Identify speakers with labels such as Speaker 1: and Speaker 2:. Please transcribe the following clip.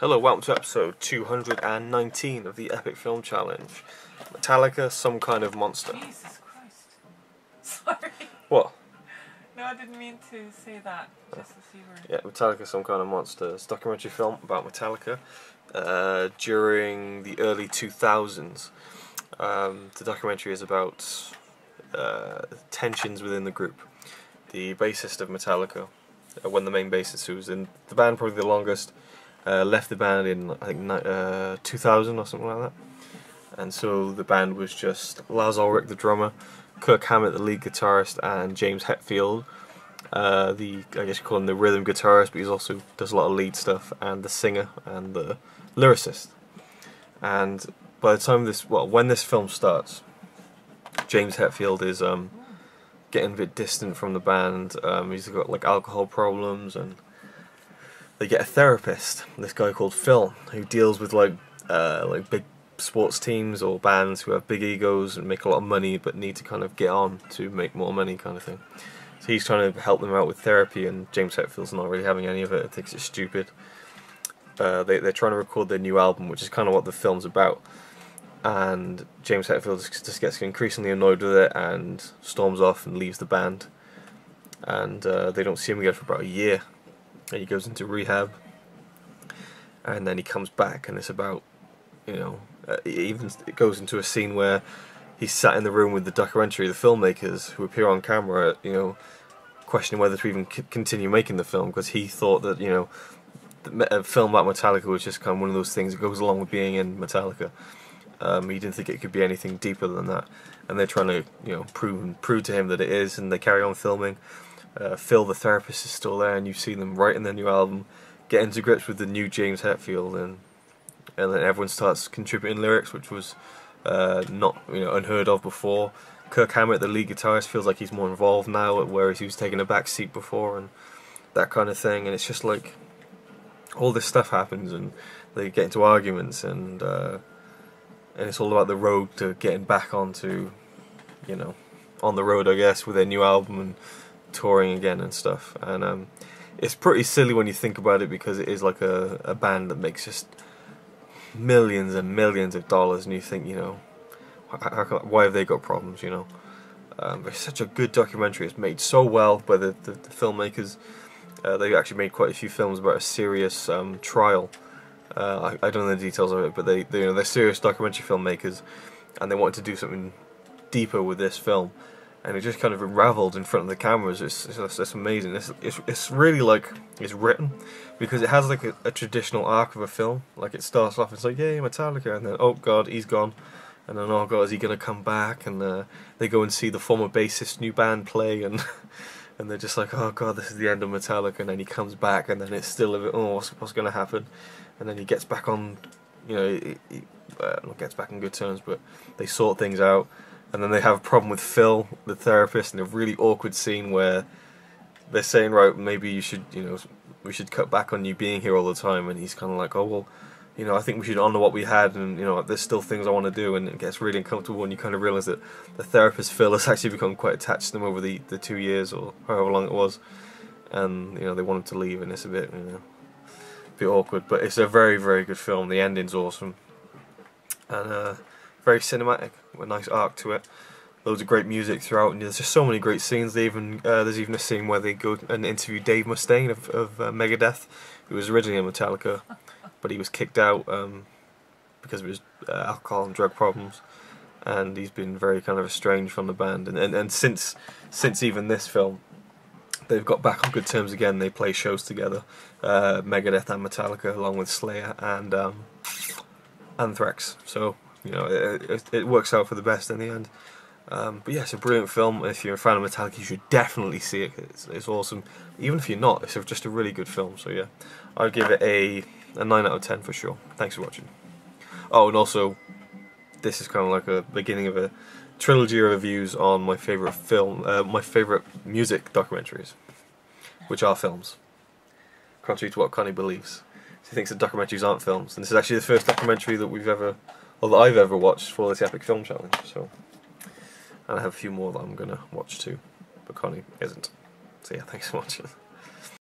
Speaker 1: Hello, welcome to episode 219 of the Epic Film Challenge. Metallica, some kind of monster.
Speaker 2: Jesus Christ. Sorry.
Speaker 1: What?
Speaker 2: No, I didn't mean to say that. Just as you were.
Speaker 1: Yeah, Metallica, some kind of monster. It's a documentary film about Metallica during the early 2000s. The documentary is about tensions within the group. The bassist of Metallica, one of the main bassists who was in the band probably the longest, left the band in I think 2000 or something like that, and so the band was just Lars Ulrich, the drummer, Kirk Hammett, the lead guitarist, and James Hetfield, I guess you call him the rhythm guitarist, but he's also does a lot of lead stuff, and the singer and the lyricist. And by the time when this film starts, James Hetfield is getting a bit distant from the band. He's got like alcohol problems, and they get a therapist, this guy called Phil, who deals with like big sports teams or bands who have big egos and make a lot of money but need to kind of get on to make more money, kind of thing. So he's trying to help them out with therapy, and James Hetfield's not really having any of it. He thinks it's stupid. They're trying to record their new album, which is kind of what the film's about. And James Hetfield just gets increasingly annoyed with it and storms off and leaves the band. And they don't see him again for about a year. And he goes into rehab. And then he comes back, and it's about, it goes into a scene where he's sat in the room with the documentary, the filmmakers who appear on camera, questioning whether to even continue making the film, because he thought that, a film about Metallica was just kind of one of those things that goes along with being in Metallica. He didn't think it could be anything deeper than that, and they're trying to, prove to him that it is, and they carry on filming. Phil, the therapist, is still there, and you see them writing their new album, getting to grips with the new James Hetfield, and then everyone starts contributing lyrics, which was not unheard of before. Kirk Hammett, the lead guitarist, feels like he's more involved now, whereas he was taking a back seat before, and that kind of thing. And it's just like all this stuff happens, and they get into arguments, and it's all about the road to getting back onto, on the road, I guess, with their new album and touring again and stuff. And it's pretty silly when you think about it, because it is like a band that makes just millions and millions of dollars, and you think, why have they got problems, but it's such a good documentary. It's made so well by the filmmakers. They actually made quite a few films about a serious trial. I don't know the details of it, but they're serious documentary filmmakers, and they wanted to do something deeper with this film, and it just kind of unraveled in front of the cameras. It's amazing. It's really like it's written, because it has like a traditional arc of a film. Like it starts off, it's like, yay, Metallica, and then oh god, he's gone, and then oh god, is he gonna come back? And they go and see the former bassist's new band play, and and they're just like, oh god, this is the end of Metallica. And then he comes back, and then it's still a bit, oh, what's gonna happen? And then he gets back on, not gets back in good terms, but they sort things out. And then they have a problem with Phil, the therapist, in a really awkward scene where they're saying, right, maybe you should, we should cut back on you being here all the time. And he's kind of like, oh, well, I think we should honour what we had, and, there's still things I want to do. And it gets really uncomfortable, and you kind of realise that the therapist, Phil, has actually become quite attached to them over the 2 years, or however long it was. And, they want him to leave, and it's a bit, bit awkward. But it's a very, very good film. The ending's awesome. And, very cinematic, with a nice arc to it. Loads of great music throughout, and there's just so many great scenes. There's even a scene where they go and interview Dave Mustaine of Megadeth, who was originally in Metallica, but he was kicked out because of his alcohol and drug problems, and he's been very kind of estranged from the band. And since even this film, they've got back on good terms again. They play shows together, Megadeth and Metallica, along with Slayer and Anthrax. So it works out for the best in the end. But yeah, it's a brilliant film. If you're a fan of Metallica, you should definitely see it. It's awesome. Even if you're not, it's just a really good film. So yeah, I'd give it a 9 out of 10 for sure. Thanks for watching. Oh, and also, this is kind of like a beginning of a trilogy of reviews on my favourite my favourite music documentaries, which are films. Contrary to what Connie believes, she thinks that documentaries aren't films, and this is actually the first documentary that I've ever watched for this Epic Film Challenge. So, and I have a few more that I'm gonna watch too, but Connie isn't. So yeah, thanks for watching.